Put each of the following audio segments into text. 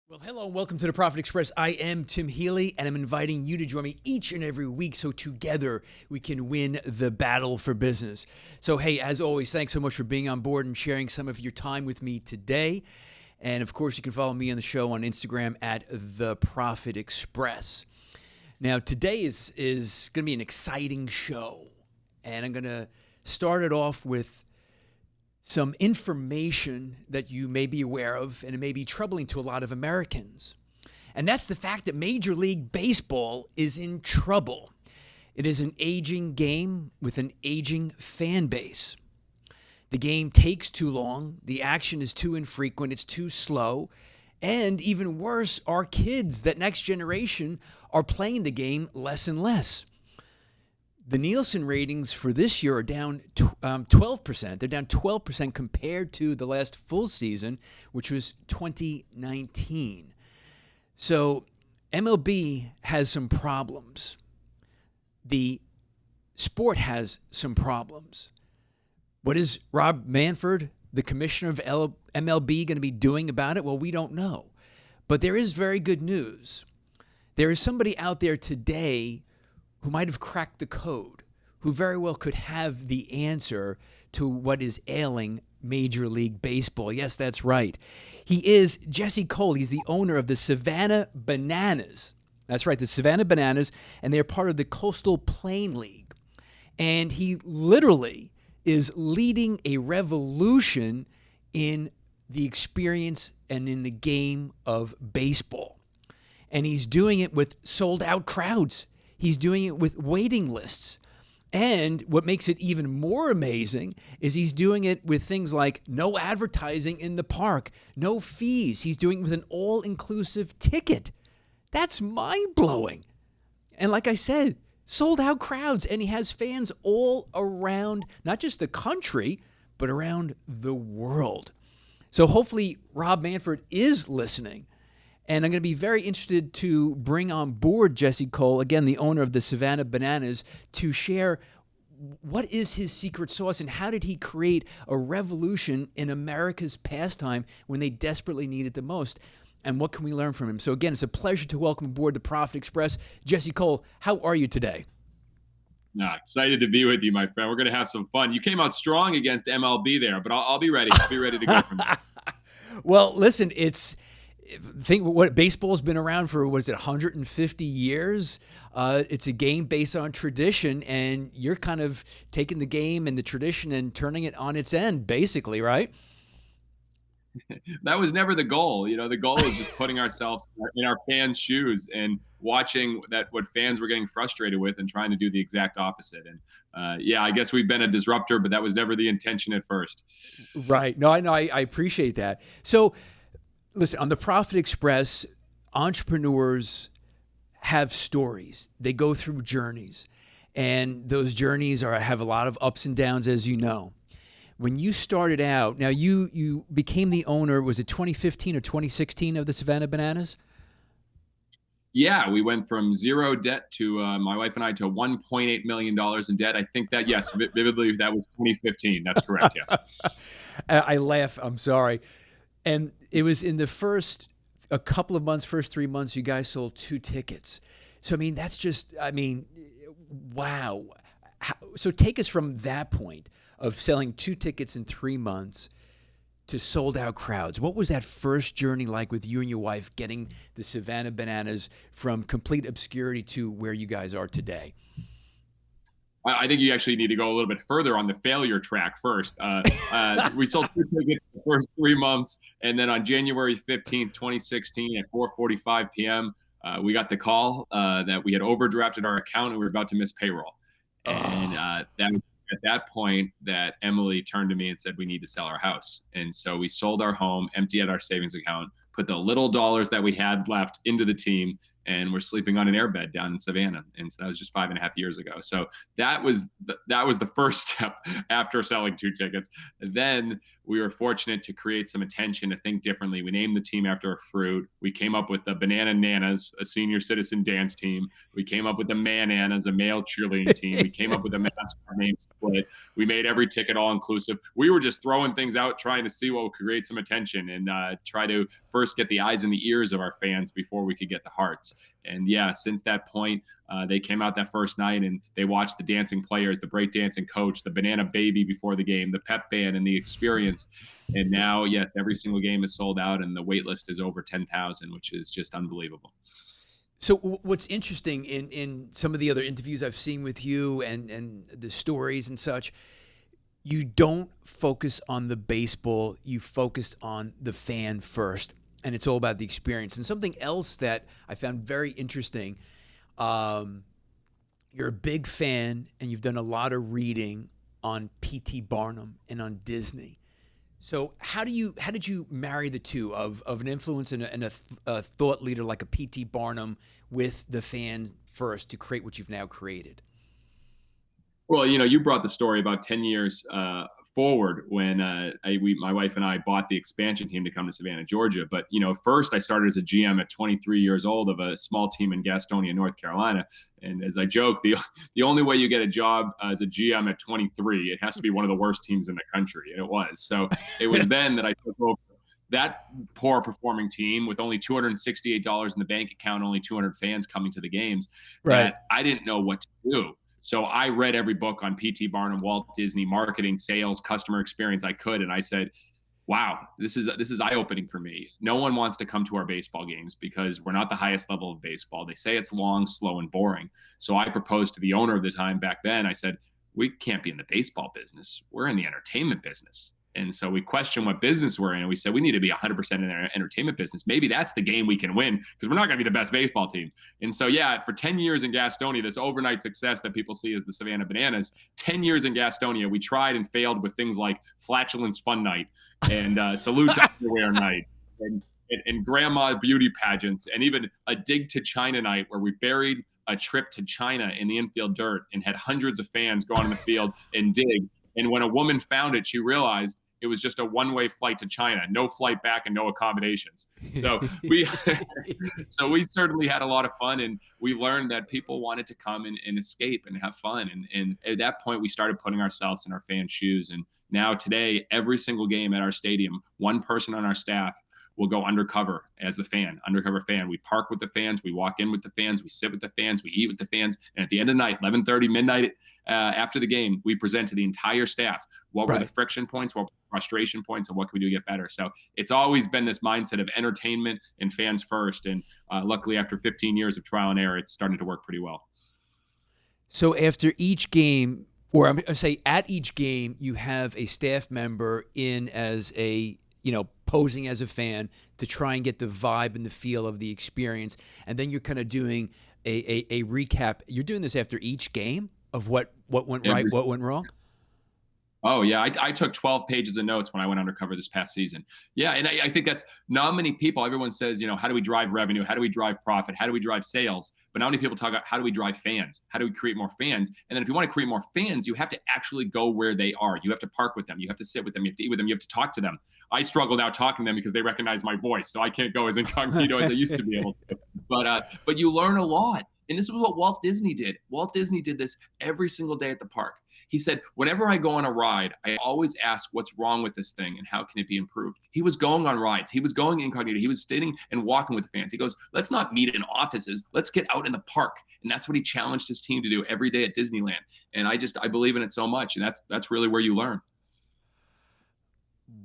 Well, hello and welcome to the Profit Express. I am Tim Healy, and I'm inviting you to join me each and every week so together we can win the battle for business. So, hey, as always, thanks so much for being on board and sharing some of your time with me today. And of course, you can follow me on the show on Instagram at The Profit Express. Now, today is going to be an exciting show, and I'm going to start it off with some information that you may be aware of, and it may be troubling to a lot of Americans. And that's the fact that Major League Baseball is in trouble. It is an aging game with an aging fan base. The game takes too long, the action is too infrequent, it's too slow, and even worse, our kids, that next generation, are playing the game less and less. The Nielsen ratings for this year are down 12%. They're down 12% compared to the last full season, which was 2019. So MLB has some problems. The sport has some problems. What is Rob Manfred, the commissioner of MLB, going to be doing about it? Well, we don't know. But there is very good news. There is somebody out there today who might have cracked the code, who very well could have the answer to what is ailing Major League Baseball. Yes, that's right. He is Jesse Cole. He's the owner of the Savannah Bananas. That's right, the Savannah Bananas, and they're part of the Coastal Plain League. And he literally is leading a revolution in the experience and in the game of baseball. And he's doing it with sold-out crowds. He's doing it with waiting lists. And what makes it even more amazing is he's doing it with things like no advertising in the park, no fees. He's doing it with an all-inclusive ticket. That's mind-blowing. And like I said, sold out crowds. And he has fans all around, not just the country, but around the world. So hopefully Rob Manfred is listening. And I'm going to be very interested to bring on board Jesse Cole, again, the owner of the Savannah Bananas, to share what is his secret sauce and how did he create a revolution in America's pastime when they desperately need it the most, and what can we learn from him? So again, it's a pleasure to welcome aboard the Profit Express. Jesse Cole, how are you today? Excited to be with you, my friend. We're going to have some fun. You came out strong against MLB there, but I'll be ready. I'll be ready to go from there. Well, listen, think what baseball's been around for, what is it, 150 years? It's a game based on tradition, and you're kind of taking the game and the tradition and turning it on its end, basically, right? That was never the goal. The goal is just putting ourselves in our fans' shoes and watching what fans were getting frustrated with and trying to do the exact opposite. And I guess we've been a disruptor, but that was never the intention at first. Right. No, I know. I appreciate that. So, listen, on the Profit Express, entrepreneurs have stories. They go through journeys, and those journeys have a lot of ups and downs, as you know. When you started out, now you became the owner, was it 2015 or 2016 of the Savannah Bananas? Yeah, we went from zero debt to my wife and I to $1.8 million in debt. I think that, yes, vividly, that was 2015. That's correct, yes. I laugh. I'm sorry. And it was in the first 3 months, you guys sold 2 tickets. So, that's just, wow. So take us from that point of selling 2 tickets in 3 months to sold out crowds. What was that first journey like with you and your wife getting the Savannah Bananas from complete obscurity to where you guys are today? I think you actually need to go a little bit further on the failure track first. We sold 2 tickets the first 3 months, and then on January 15th, 2016 at 4:45 p.m., we got the call that we had overdrafted our account and we were about to miss payroll. And that was at that point that Emily turned to me and said, we need to sell our house. And so we sold our home, emptied out our savings account, put the little dollars that we had left into the team, and we're sleeping on an airbed down in Savannah. And so that was just 5.5 years ago. So that was the first step after selling 2 tickets. Then we were fortunate to create some attention, to think differently. We named the team after a fruit. We came up with the Banana Nanas, a senior citizen dance team. We came up with the Man-Nanas, a male cheerleading team. We came up with a mascot named Split. We made every ticket all inclusive. We were just throwing things out, trying to see what would create some attention and try to first get the eyes and the ears of our fans before we could get the hearts. And yeah, since that point, they came out that first night and they watched the dancing players, the breakdancing coach, the banana baby before the game, the pep band, and the experience. And now, yes, every single game is sold out, and the wait list is over 10,000, which is just unbelievable. So what's interesting in some of the other interviews I've seen with you and the stories and such, you don't focus on the baseball, you focused on the fan first, and it's all about the experience. And something else that I found very interesting, you're a big fan and you've done a lot of reading on P.T. Barnum and on Disney. So how did you marry the two of an influence and a thought leader like a P.T. Barnum with the fan first to create what you've now created? Well, you brought the story about 10 years forward when my wife and I bought the expansion team to come to Savannah, Georgia. But, first I started as a GM at 23 years old of a small team in Gastonia, North Carolina. And as I joke, the only way you get a job as a GM at 23, it has to be one of the worst teams in the country. And it was. So it was then that I took over that poor performing team with only $268 in the bank account, only 200 fans coming to the games, right, that I didn't know what to do. So I read every book on P.T. Barnum, Walt Disney, marketing, sales, customer experience I could. And I said, wow, this is eye-opening for me. No one wants to come to our baseball games because we're not the highest level of baseball. They say it's long, slow, and boring. So I proposed to the owner of the time back then, I said, we can't be in the baseball business. We're in the entertainment business. And so we questioned what business we're in. And we said, we need to be 100% in the entertainment business. Maybe that's the game we can win because we're not going to be the best baseball team. And so, yeah, for 10 years in Gastonia, this overnight success that people see as the Savannah Bananas, 10 years in Gastonia, we tried and failed with things like Flatulence Fun Night and Salute to Underwear Night and Grandma Beauty Pageants and even a Dig to China Night where we buried a trip to China in the infield dirt and had hundreds of fans go on in the field and dig. And when a woman found it, she realized it was just a one-way flight to China, no flight back and no accommodations. So we certainly had a lot of fun, and we learned that people wanted to come and escape and have fun. And at that point, we started putting ourselves in our fans' shoes. And now today, every single game at our stadium, one person on our staff will go undercover as the undercover fan. We park with the fans, we walk in with the fans, we sit with the fans, we eat with the fans. And at the end of the night, 11:30, midnight, after the game, we present to the entire staff what were the friction points, what were the frustration points, and what can we do to get better. So it's always been this mindset of entertainment and fans first. And luckily, after 15 years of trial and error, it's starting to work pretty well. So after each game, or I'm going to say at each game, you have a staff member in as a, posing as a fan to try and get the vibe and the feel of the experience. And then you're kind of doing a recap. You're doing this after each game of what went right, what went wrong? Oh, yeah. I took 12 pages of notes when I went undercover this past season. Yeah, and I think that's not many people. Everyone says, how do we drive revenue? How do we drive profit? How do we drive sales? But not many people talk about how do we drive fans? How do we create more fans? And then if you want to create more fans, you have to actually go where they are. You have to park with them. You have to sit with them. You have to eat with them. You have to talk to them. I struggle now talking to them because they recognize my voice, so I can't go as incognito as I used to be able to. But you learn a lot. And this is what Walt Disney did. Walt Disney did this every single day at the park. He said, whenever I go on a ride, I always ask what's wrong with this thing and how can it be improved? He was going on rides. He was going incognito. He was sitting and walking with the fans. He goes, let's not meet in offices. Let's get out in the park. And that's what he challenged his team to do every day at Disneyland. And I believe in it so much. And that's really where you learn.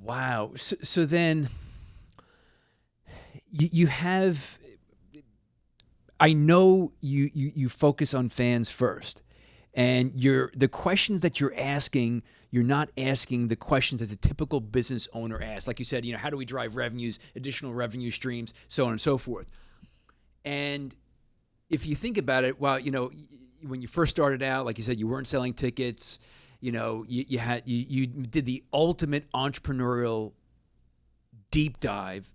Wow. So then you have, I know you focus on fans first. And the questions that you're asking, you're not asking the questions that the typical business owner asks. Like you said, how do we drive revenues, additional revenue streams, so on and so forth. And if you think about it, well, when you first started out, like you said, you weren't selling tickets. You did the ultimate entrepreneurial deep dive.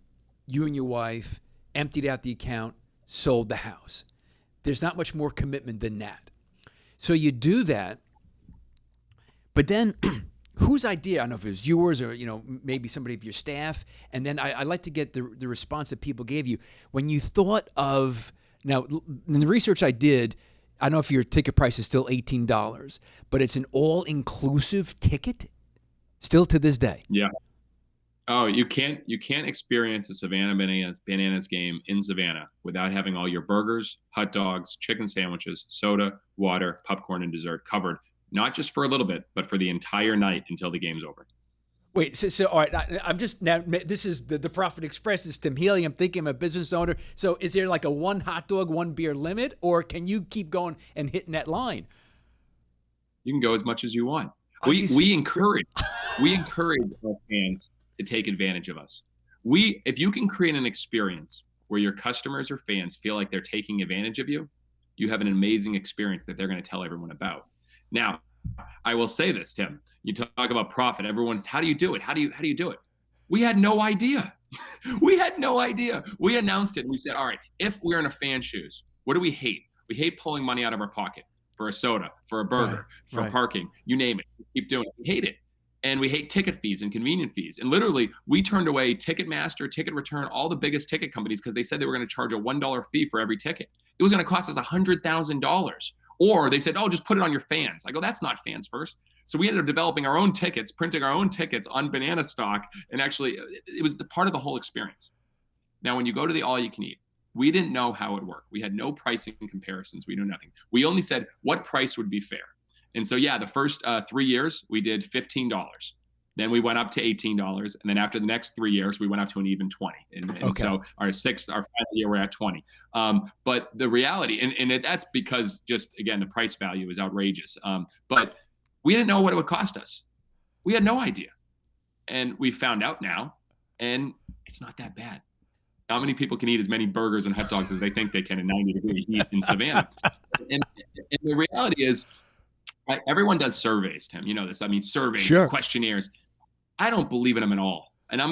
You and your wife emptied out the account, sold the house. There's not much more commitment than that. So you do that, but then whose idea? I don't know if it was yours or maybe somebody of your staff. And then I like to get the response that people gave you when you thought of. Now, in the research I did, I don't know if your ticket price is still $18, but it's an all-inclusive ticket still to this day. Yeah. Oh, you can't experience a Savannah Bananas game in Savannah without having all your burgers, hot dogs, chicken sandwiches, soda, water, popcorn, and dessert covered, not just for a little bit, but for the entire night until the game's over. Wait, so all right, I'm just now. This is the Profit Express. Is Tim Healy? I'm thinking I'm a business owner. So is there like a one hot dog, one beer limit, or can you keep going and hitting that line? You can go as much as you want. We encourage our fans to take advantage of us. If you can create an experience where your customers or fans feel like they're taking advantage of you, you have an amazing experience that they're going to tell everyone about. Now, I will say this, Tim. You talk about profit. Everyone's, how do you do it? How do you do it? We had no idea. We had no idea. We announced it and we said, all right, if we're in a fan's shoes, what do we hate? We hate pulling money out of our pocket for a soda, for a burger, for parking, you name it. We keep doing it. We hate it. And we hate ticket fees and convenience fees. And literally, we turned away Ticketmaster, Ticket Return, all the biggest ticket companies because they said they were going to charge a $1 fee for every ticket. It was going to cost us $100,000. Or they said, oh, just put it on your fans. I go, that's not fans first. So we ended up developing our own tickets, printing our own tickets on banana stock. And actually, it was the part of the whole experience. Now, when you go to the all-you-can-eat, we didn't know how it worked. We had no pricing comparisons. We knew nothing. We only said what price would be fair. And so, yeah, the first 3 years, we did $15. Then we went up to $18. And then after the next 3 years, we went up to an even 20. And so our final year, we're at 20. But the reality, and that's because just, again, the price value is outrageous. But we didn't know what it would cost us. We had no idea. And we found out now, and it's not that bad. How many people can eat as many burgers and hot dogs as they think they can in 90-degree heat in Savannah? And the reality is, everyone does surveys, Tim. You know this. I mean, surveys, sure. Questionnaires. I don't believe in them at all. And I'm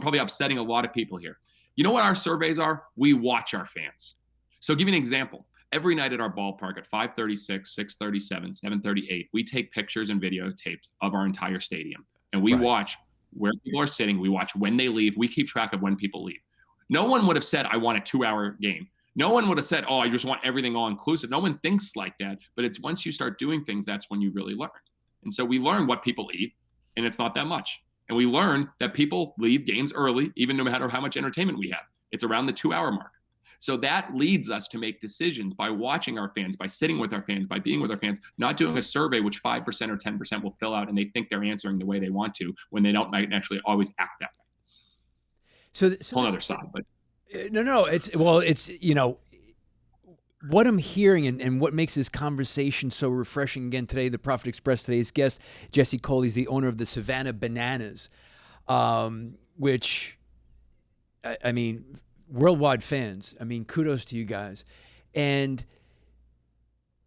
probably upsetting a lot of people here. You know what our surveys are? We watch our fans. So give you an example. Every night at our ballpark at 5:36, 6:37, 7:38, we take pictures and videotapes of our entire stadium. And we watch where people are sitting. We watch when they leave. We keep track of when people leave. No one would have said, I want a 2-hour game. No one would have said, oh, I just want everything all inclusive. No one thinks like that. But it's once you start doing things, that's when you really learn. And so we learn what people eat, and it's not that much. And we learn that people leave games early, even no matter how much entertainment we have. It's around the 2-hour mark. So that leads us to make decisions by watching our fans, by sitting with our fans, by being with our fans, not doing a survey which 5% or 10% will fill out and they think they're answering the way they want to when they don't might actually always act that way. So whole other side, but no, it's what I'm hearing and what makes this conversation so refreshing. Again, today, the Profit Express, today's guest, Jesse Coley, is the owner of the Savannah Bananas, which, I mean, worldwide fans. I mean, kudos to you guys. And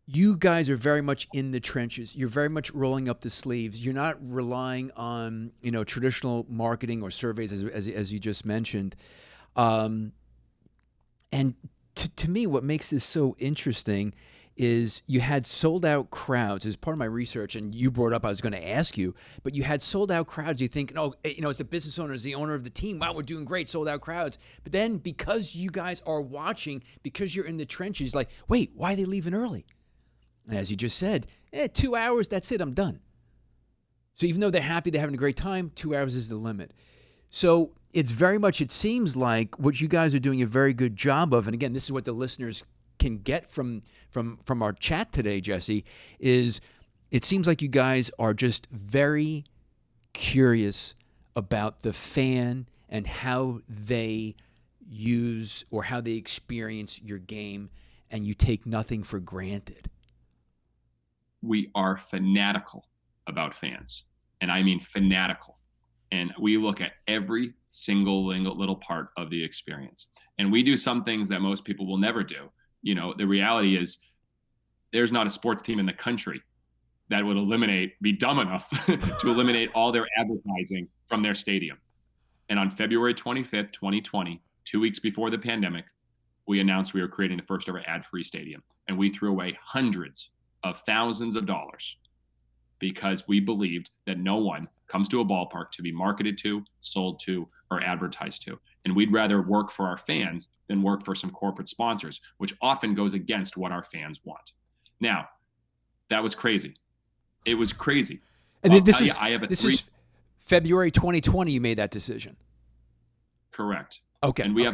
you guys are very much in the trenches. You're very much rolling up the sleeves. You're not relying on, traditional marketing or surveys, as you just mentioned. And to me, what makes this so interesting is you had sold out crowds as part of my research, and you brought up, I was going to ask you, but you had sold out crowds. You think, as a business owner, as the owner of the team, wow, we're doing great, sold out crowds. But then because you guys are watching, because you're in the trenches, like, wait, why are they leaving early? And as you just said, 2 hours, that's it, I'm done. So even though they're happy, they're having a great time, 2 hours is the limit. So it's very much, it seems like what you guys are doing a very good job of, and again, this is what the listeners can get from our chat today, Jesse, is it seems like you guys are just very curious about the fan and how they use or how they experience your game, and you take nothing for granted. We are fanatical about fans, and I mean fanatical. And we look at every single little part of the experience. And we do some things that most people will never do. The reality is there's not a sports team in the country that would be dumb enough to eliminate all their advertising from their stadium. And on February 25th, 2020, 2 weeks before the pandemic, we announced we were creating the first ever ad-free stadium. And we threw away hundreds of thousands of dollars because we believed that no one comes to a ballpark to be marketed to, sold to, or advertised to. And we'd rather work for our fans than work for some corporate sponsors, which often goes against what our fans want. Now, that was crazy. It was crazy. And this is February 2020 you made that decision. Correct. Okay. And we have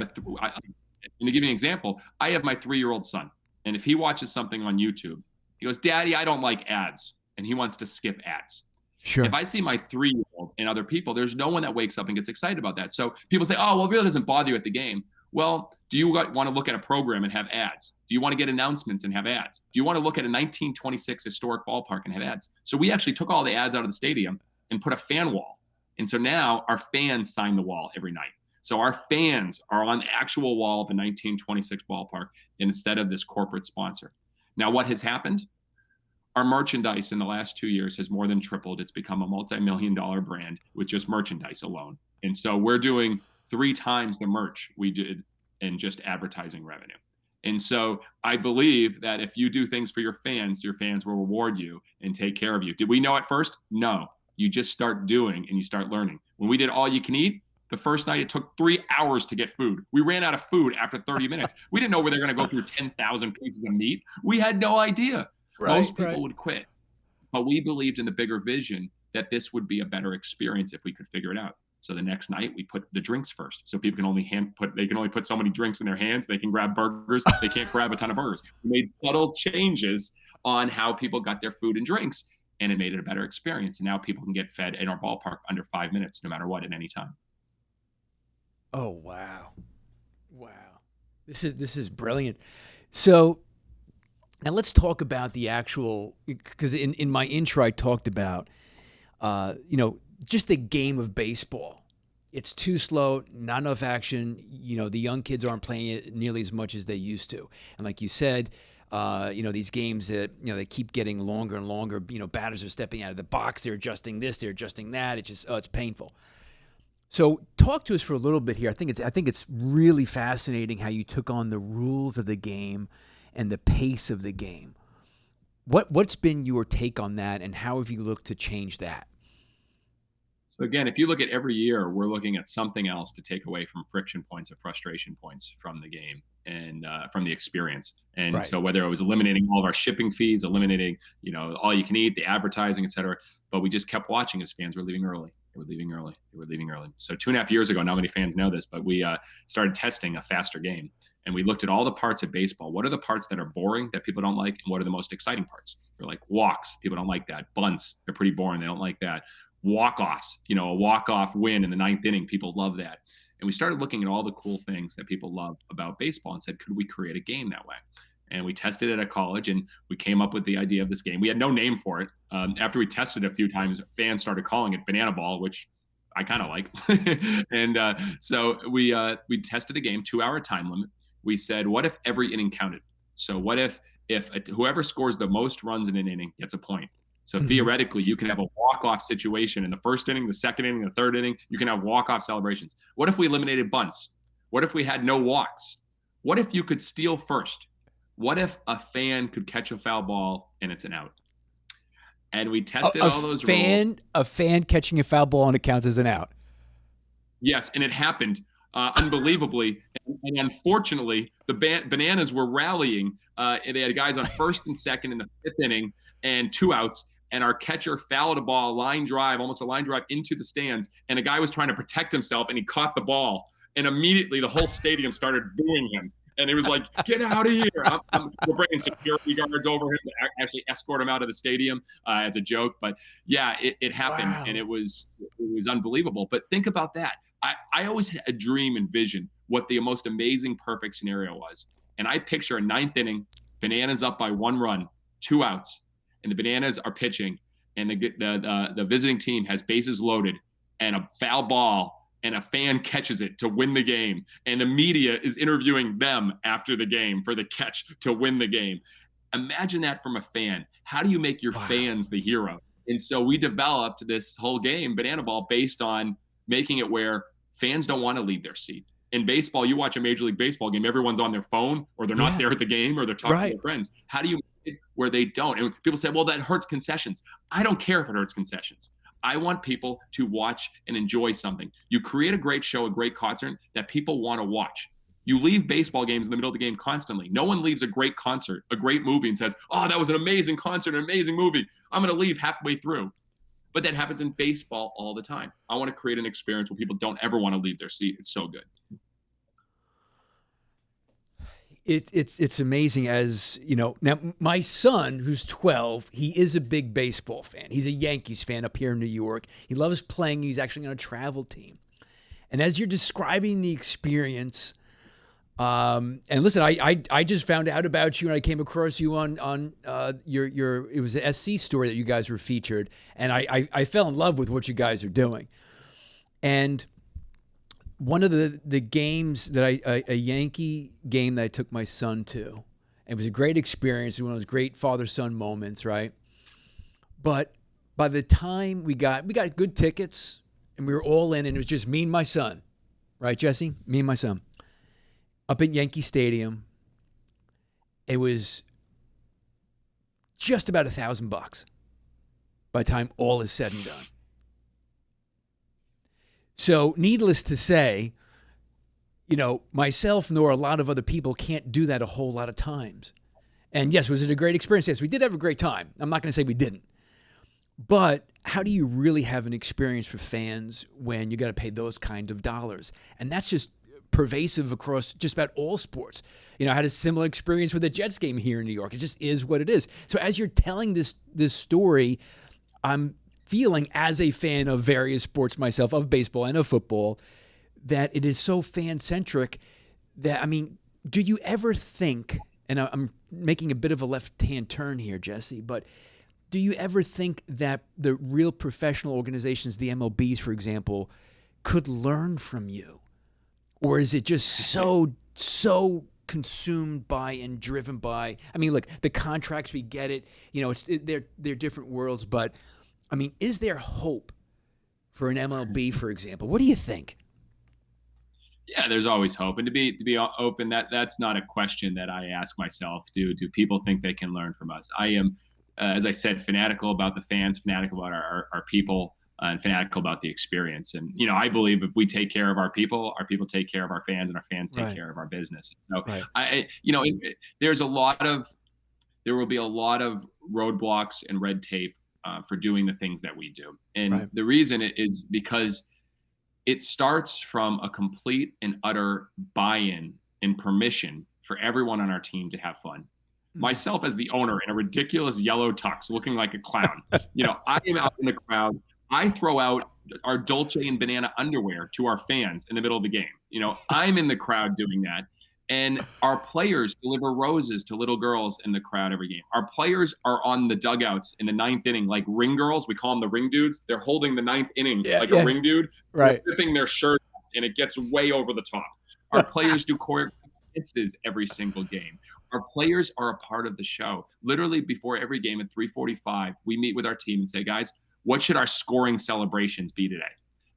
and to give you an example, I have my 3-year-old son. And if he watches something on YouTube, he goes, "Daddy, I don't like ads." And he wants to skip ads. Sure. If I see my 3-year-old and other people, there's no one that wakes up and gets excited about that. So people say, "Oh, well, it really doesn't bother you at the game." Well, do you want to look at a program and have ads? Do you want to get announcements and have ads? Do you want to look at a 1926 historic ballpark and have ads? So we actually took all the ads out of the stadium and put a fan wall. And so now our fans sign the wall every night. So our fans are on the actual wall of the 1926 ballpark instead of this corporate sponsor. Now, what has happened? Our merchandise in the last 2 years has more than tripled. It's become a multi-million-dollar brand with just merchandise alone. And so we're doing 3 times the merch we did in just advertising revenue. And so I believe that if you do things for your fans will reward you and take care of you. Did we know at first? No. You just start doing and you start learning. When we did all you can eat, the first night it took 3 hours to get food. We ran out of food after 30 minutes. We didn't know where they were going to go through 10,000 pieces of meat. We had no idea. Most people would quit. But we believed in the bigger vision that this would be a better experience if we could figure it out. So the next night we put the drinks first. So people can only put so many drinks in their hands. They can grab burgers. They can't grab a ton of burgers. We made subtle changes on how people got their food and drinks, and it made it a better experience. And now people can get fed in our ballpark under 5 minutes, no matter what, at any time. Oh, wow. This is brilliant. So now let's talk about the actual, because in my intro I talked about, just the game of baseball. It's too slow, not enough action. The young kids aren't playing it nearly as much as they used to. And like you said, these games that, they keep getting longer and longer, batters are stepping out of the box. They're adjusting this, they're adjusting that. It's just, it's painful. So talk to us for a little bit here. I think it's really fascinating how you took on the rules of the game and the pace of the game. What's been your take on that, and how have you looked to change that? So again, if you look at every year, we're looking at something else to take away from friction points or frustration points from the game and from the experience. And So whether it was eliminating all of our shipping fees, eliminating, all you can eat, the advertising, et cetera, but we just kept watching as fans were leaving early. They were leaving early. So 2.5 years ago, not many fans know this, but we started testing a faster game. And we looked at all the parts of baseball. What are the parts that are boring that people don't like? And what are the most exciting parts? We're like walks. People don't like that. Bunts, they're pretty boring. They don't like that. Walk-offs, a walk-off win in the 9th inning. People love that. And we started looking at all the cool things that people love about baseball and said, could we create a game that way? And we tested it at college, and we came up with the idea of this game. We had no name for it. After we tested it a few times, fans started calling it Banana Ball, which I kind of like. And so we tested a game, 2-hour time limit. We said, what if every inning counted? So what if whoever scores the most runs in an inning gets a point? So theoretically, you can have a walk-off situation in the first inning, the second inning, the third inning. You can have walk-off celebrations. What if we eliminated bunts? What if we had no walks? What if you could steal first? What if a fan could catch a foul ball and it's an out? And we tested all those rules. A fan catching a foul ball and it counts as an out. Yes, and it happened unbelievably. And unfortunately, the Bananas were rallying. They had guys on first and second in the 5th inning and 2 outs. And our catcher fouled a ball, almost a line drive into the stands. And a guy was trying to protect himself, and he caught the ball. And immediately the whole stadium started booing him. And it was like, get out of here. We're bringing security guards over him to actually escort him out of the stadium as a joke. But yeah, it happened. Wow. And it was unbelievable. But think about that. I always had a dream and vision what the most amazing, perfect scenario was. And I picture a 9th inning, Bananas up by 1 run, 2 outs, and the Bananas are pitching, and the visiting team has bases loaded and a foul ball, and a fan catches it to win the game. And the media is interviewing them after the game for the catch to win the game. Imagine that from a fan. How do you make your fans the hero? And so we developed this whole game, Banana Ball, based on making it where fans don't want to leave their seat. In baseball, you watch a Major League Baseball game, everyone's on their phone, or they're not there at the game, or they're talking to their friends. How do you make it where they don't? And people say, well, that hurts concessions. I don't care if it hurts concessions. I want people to watch and enjoy something. You create a great show, a great concert that people want to watch. You leave baseball games in the middle of the game constantly. No one leaves a great concert, a great movie, and says, oh, that was an amazing concert, an amazing movie. I'm going to leave halfway through. But that happens in baseball all the time. I want to create an experience where people don't ever want to leave their seat. It's so good. It's amazing. As you know, now my son, who's 12, he is a big baseball fan. He's a Yankees fan up here in New York. He loves playing. He's actually on a travel team. And as you're describing the experience, and listen, I just found out about you, and I came across you on your it was an SC story that you guys were featured, and I fell in love with what you guys are doing. And one of the games that a Yankee game that I took my son to, it was a great experience. It was one of those great father-son moments, right? But by the time we got good tickets, and we were all in, and it was just me and my son, right, Jesse? Me and my son. Up at Yankee Stadium, it was just about $1,000 by the time all is said and done. So needless to say, you know, myself nor a lot of other people can't do that a whole lot of times. And yes, was it a great experience? Yes, we did have a great time. I'm not going to say we didn't. But how do you really have an experience for fans when you got to pay those kind of dollars? And that's just pervasive across just about all sports. You know, I had a similar experience with a Jets game here in New York. It just is what it is. So as you're telling this story, I'm feeling, as a fan of various sports myself, of baseball and of football, that it is so fan-centric that, I mean, do you ever think, and I'm making a bit of a left-hand turn here, Jesse, but do you ever think that the real professional organizations, the MLBs, for example, could learn from you? Or is it just so consumed by and driven by, I mean, look, the contracts, we get it, you know, they're different worlds, but I mean, is there hope for an MLB, for example? What do you think? Yeah, there's always hope, and to be open, that's not a question that I ask myself. Do people think they can learn from us? I am, as I said, fanatical about the fans, fanatical about our people, and fanatical about the experience. And you know, I believe if we take care of our people take care of our fans, and our fans take care of our business. So you know, there will be a lot of roadblocks and red tape for doing the things that we do. And the reason is because it starts from a complete and utter buy-in and permission for everyone on our team to have fun. Myself as the owner in a ridiculous yellow tux looking like a clown, you know, I am out in the crowd. I throw out our Dolce and Banana underwear to our fans in the middle of the game. You know, I'm in the crowd doing that. And our players deliver roses to little girls in the crowd every game. Our players are on the dugouts in the ninth inning like ring girls. We call them the ring dudes. They're holding the ninth inning like a ring dude. They're ripping their shirt and it gets way over the top. Our players do choreographed dances every single game. Our players are a part of the show. Literally before every game at 3:45, we meet with our team and say, guys, what should our scoring celebrations be today?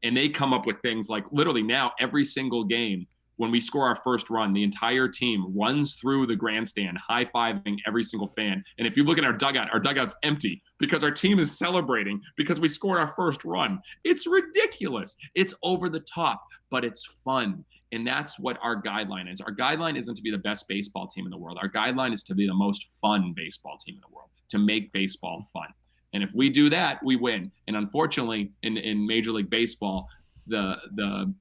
And they come up with things like literally now every single game, when we score our first run, the entire team runs through the grandstand, high-fiving every single fan. And if you look at our dugout's empty because our team is celebrating because we scored our first run. It's ridiculous. It's over the top, but it's fun. And that's what our guideline is. Our guideline isn't to be the best baseball team in the world. Our guideline is to be the most fun baseball team in the world, to make baseball fun. And if we do that, we win. And unfortunately, in Major League Baseball, the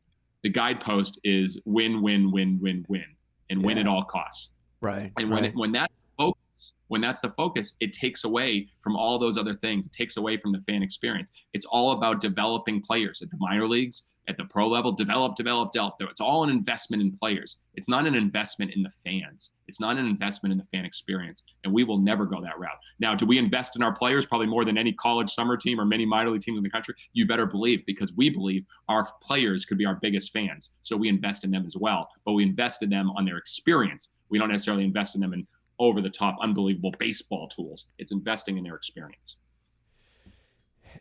guidepost is win, win, win, win, win, and win at all costs. Right. And when that's the focus, it takes away from all those other things. It takes away from the fan experience. It's all about developing players at the minor leagues, at the pro level. Develop. It's all an investment in players. It's not an investment in the fans. It's not an investment in the fan experience. And we will never go that route. Now, do we invest in our players probably more than any college summer team or many minor league teams in the country? You better believe, because we believe our players could be our biggest fans. So we invest in them as well. But we invest in them on their experience. We don't necessarily invest in them in over-the-top, unbelievable baseball tools. It's investing in their experience.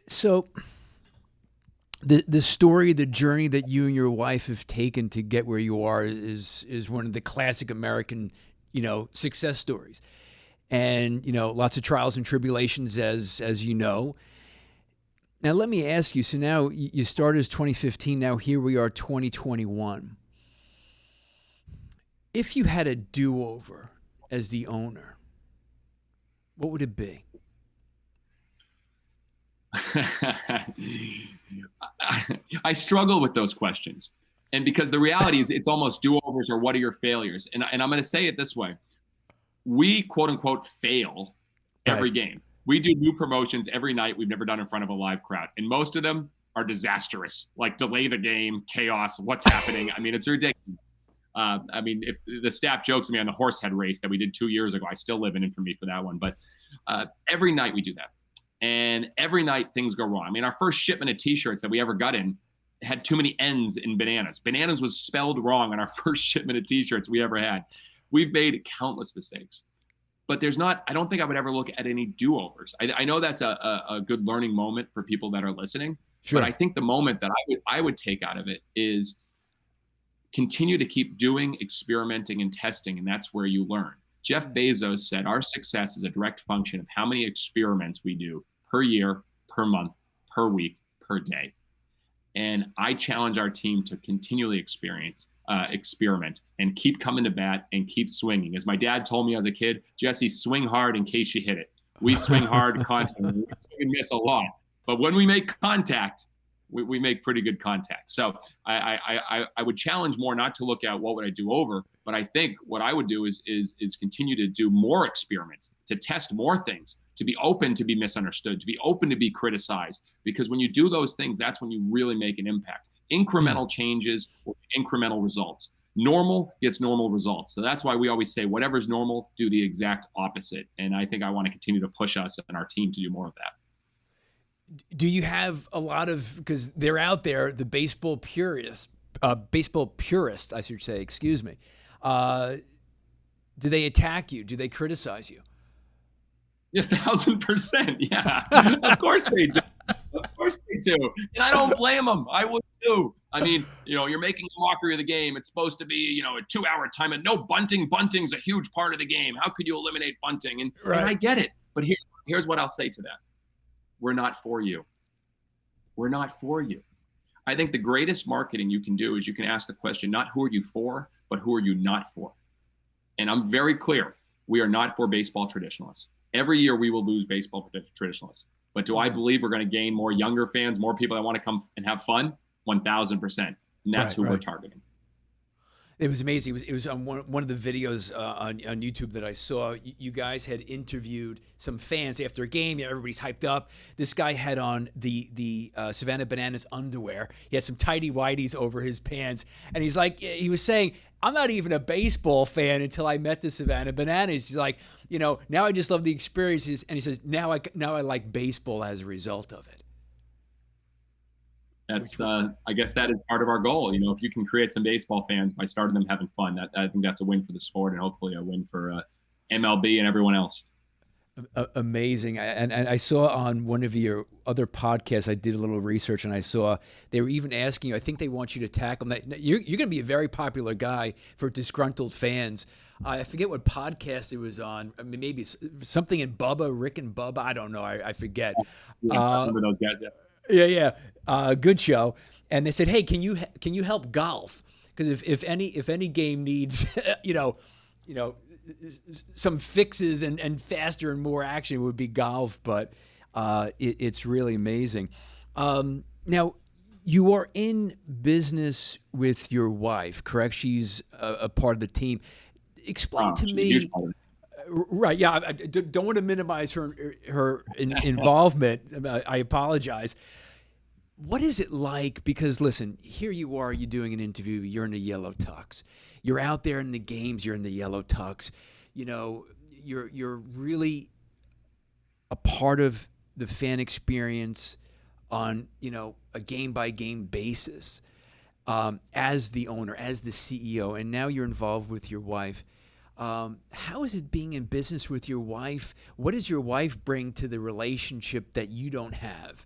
So the story, the journey that you and your wife have taken to get where you are is one of the classic American, success stories. And, lots of trials and tribulations as you know. Now, let me ask you, so now you started as 2015, now here we are 2021. If you had a do-over as the owner, what would it be? I struggle with those questions. And because the reality is it's almost do-overs or what are your failures? And I'm going to say it this way. We, quote unquote, fail every game. We do new promotions every night we've never done in front of a live crowd. And most of them are disastrous, like delay the game, chaos, what's happening. I mean, it's ridiculous. If the staff jokes at me on the horsehead race that we did 2 years ago, I still live in infamy for that one. But every night we do that. And every night things go wrong. I mean, our first shipment of T-shirts that we ever got in had too many N's in bananas. Bananas was spelled wrong on our first shipment of T-shirts we ever had. We've made countless mistakes. But I don't think I would ever look at any do-overs. I know that's a good learning moment for people that are listening. Sure. But I think the moment that I would take out of it is continue to keep doing, experimenting, and testing, and that's where you learn. Jeff Bezos said our success is a direct function of how many experiments we do per year, per month, per week, per day. And I challenge our team to continually experiment and keep coming to bat and keep swinging. As my dad told me as a kid, Jesse, swing hard in case you hit it. We swing hard constantly. We swing and miss a lot. But when we make contact, we make pretty good contact. So I would challenge more not to look at what would I do over, but I think what I would do is continue to do more experiments, to test more things, to be open to be misunderstood, to be open to be criticized. Because when you do those things, that's when you really make an impact. Incremental changes or incremental results. Normal gets normal results. So that's why we always say whatever's normal, do the exact opposite. And I think I want to continue to push us and our team to do more of that. Do you have a lot of, because they're out there, the baseball purists, I should say, excuse me. Do they attack you? Do they criticize you? 1,000%. Yeah, of course they do. Of course they do. And I don't blame them. I would too. I mean, you're making a mockery of the game. It's supposed to be, a 2-hour time and no bunting. Bunting's a huge part of the game. How could you eliminate bunting? And I get it. But here's what I'll say to that. We're not for you. We're not for you. I think the greatest marketing you can do is you can ask the question, not who are you for, but who are you not for? And I'm very clear. We are not for baseball traditionalists. Every year we will lose baseball traditionalists. But do I believe we're going to gain more younger fans, more people that want to come and have fun? 1,000%. And that's who we're targeting. It was amazing. It was on one of the videos on YouTube that I saw. You guys had interviewed some fans after a game. Everybody's hyped up. This guy had on the Savannah Bananas underwear. He had some tighty whities over his pants, and he was saying, "I'm not even a baseball fan until I met the Savannah Bananas." He's like, now I just love the experiences, and he says, now I like baseball as a result of it. That's I guess that is part of our goal. If you can create some baseball fans by starting them having fun, I think that's a win for the sport and hopefully a win for MLB and everyone else. Amazing. And I saw on one of your other podcasts, I did a little research and I saw they were even asking you, I think they want you to tackle that. You're going to be a very popular guy for disgruntled fans. I forget what podcast it was on. I mean, maybe something in Bubba, Rick and Bubba. I don't know. I forget. I remember those guys. Yeah. Good show. And they said, "Hey, can you help golf? Because if any game needs, some fixes and faster and more action, it would be golf." But it's really amazing. Now, you are in business with your wife, correct? She's a part of the team. Explain to me. Right. Yeah. I don't want to minimize her involvement. I apologize. What is it like? Because listen, here you are, you're doing an interview, you're in the yellow tux. You're out there in the games, you're in the yellow tux. You're really a part of the fan experience on, a game by game basis, as the owner, as the CEO, and now you're involved with your wife. How is it being in business with your wife? What does your wife bring to the relationship that you don't have?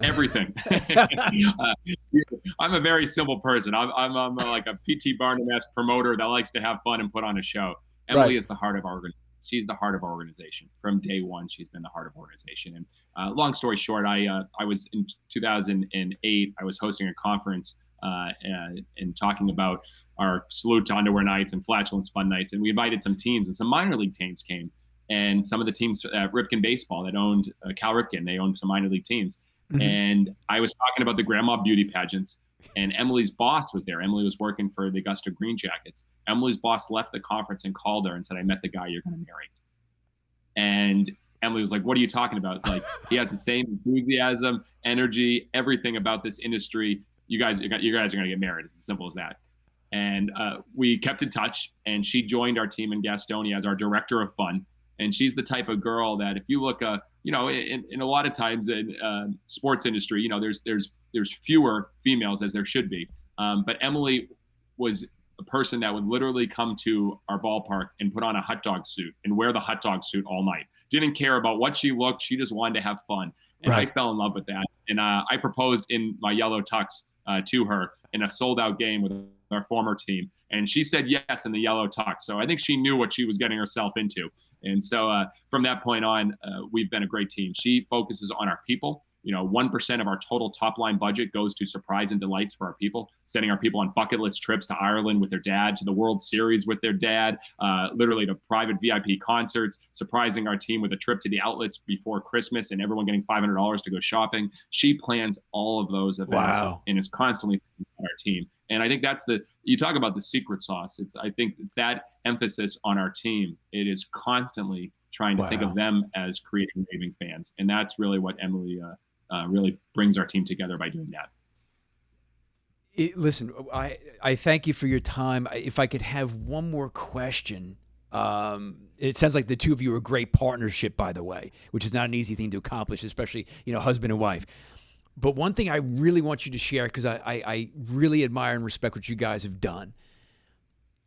Everything. I'm a very simple person. I'm like a PT Barnum-esque promoter that likes to have fun and put on a show. Emily Right. is the heart of our organization. She's the heart of our organization. From day one, she's been the heart of our organization. And long story short, I was in 2008. I was hosting a conference and talking about our salute to underwear nights and flatulence fun nights. And we invited some teams, and some minor league teams came. And some of the teams, Ripken Baseball, that owned Cal Ripken, they owned some minor league teams. Mm-hmm. And I was talking about the grandma beauty pageants, and Emily's boss was there. Emily was working for the Augusta Green Jackets. Emily's boss left the conference and called her and said, "I met the guy you're going to marry." And Emily was like, "What are you talking about?" It's like, he has the same enthusiasm, energy, everything about this industry. You guys are going to get married. It's as simple as that. And we kept in touch, and she joined our team in Gastonia as our director of fun. And she's the type of girl that, if you look, in a lot of times in sports industry, there's fewer females as there should be. But Emily was a person that would literally come to our ballpark and put on a hot dog suit and wear the hot dog suit all night. Didn't care about what she looked. She just wanted to have fun. And Right. I fell in love with that. And I proposed in my yellow tux to her in a sold-out game with our former team. And she said yes in the yellow tux. So I think she knew what she was getting herself into. And so from that point on, we've been a great team. She focuses on our people. 1% of our total top line budget goes to surprise and delights for our people, sending our people on bucket list trips to Ireland with their dad, to the World Series with their dad, literally to private VIP concerts, surprising our team with a trip to the outlets before Christmas and everyone getting $500 to go shopping. She plans all of those events. Wow. And is constantly on our team. And I think you talk about the secret sauce. I think it's that emphasis on our team. It is constantly trying to think of them as creating raving fans. And that's really what Emily really brings our team together by doing that. Listen, I thank you for your time. If I could have one more question, it sounds like the two of you are a great partnership, by the way, which is not an easy thing to accomplish, especially, husband and wife. But one thing I really want you to share, because I really admire and respect what you guys have done,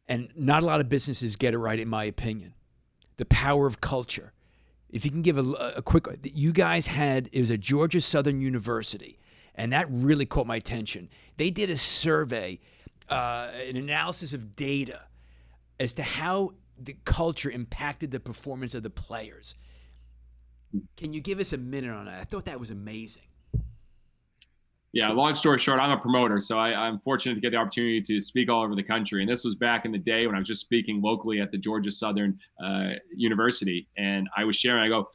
and not a lot of businesses get it right, in my opinion, the power of culture. If you can give a quick, you guys it was at Georgia Southern University, and that really caught my attention. They did a survey, an analysis of data as to how the culture impacted the performance of the players. Can you give us a minute on that? I thought that was amazing. Yeah, long story short, I'm a promoter, so I'm fortunate to get the opportunity to speak all over the country. And this was back in the day when I was just speaking locally at the Georgia Southern University. And I was sharing, I go,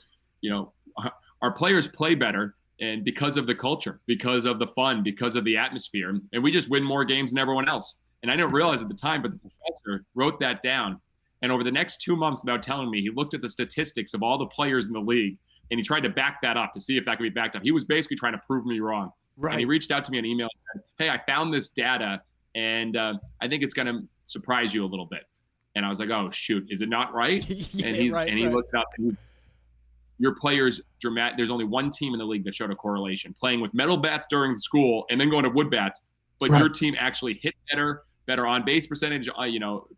our players play better, and because of the culture, because of the fun, because of the atmosphere. And we just win more games than everyone else. And I didn't realize at the time, but the professor wrote that down. And over the next 2 months, without telling me, he looked at the statistics of all the players in the league, and he tried to back that up to see if that could be backed up. He was basically trying to prove me wrong. Right. And he reached out to me on email and said, "Hey, I found this data, and I think it's going to surprise you a little bit." And I was like, "Oh, shoot, is it not right?" And he looked it up. And your players, there's only one team in the league that showed a correlation, playing with metal bats during school and then going to wood bats. But your team actually hit better on base percentage,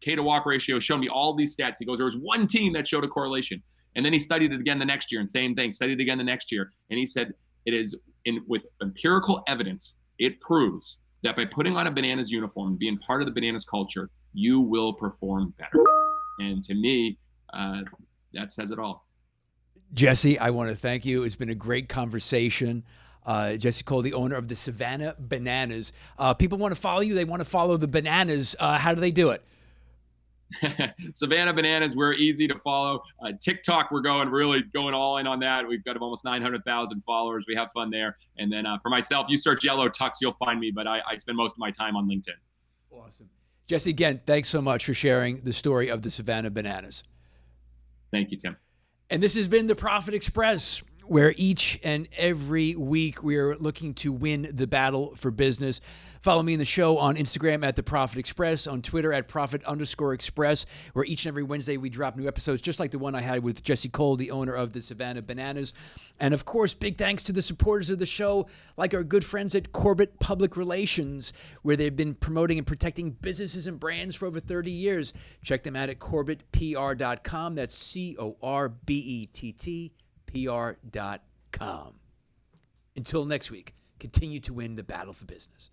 K to walk ratio, showed me all these stats. He goes, there was one team that showed a correlation. And then he studied it again the next year, and same thing, studied it again the next year. And he said, it is with empirical evidence, it proves that by putting on a Bananas uniform and being part of the Bananas culture, you will perform better. And to me, that says it all. Jesse, I want to thank you. It's been a great conversation. Jesse Cole, the owner of the Savannah Bananas. People want to follow you. They want to follow the Bananas. How do they do it? Savannah Bananas, we're easy to follow. TikTok, we're really going all in on that. We've got almost 900,000 followers. We have fun there. And then for myself, you search Yellow Tux, you'll find me, but I spend most of my time on LinkedIn. Awesome. Jesse, again, thanks so much for sharing the story of the Savannah Bananas. Thank you, Tim. And this has been the Profit Express, where each and every week we are looking to win the battle for business. Follow me in the show on Instagram at The Profit Express, on Twitter at Profit_Express, where each and every Wednesday we drop new episodes, just like the one I had with Jesse Cole, the owner of the Savannah Bananas. And of course, big thanks to the supporters of the show, like our good friends at Corbett Public Relations, where they've been promoting and protecting businesses and brands for over 30 years. Check them out at CorbettPR.com. That's CORBETT PR.com. Until next week, continue to win the battle for business.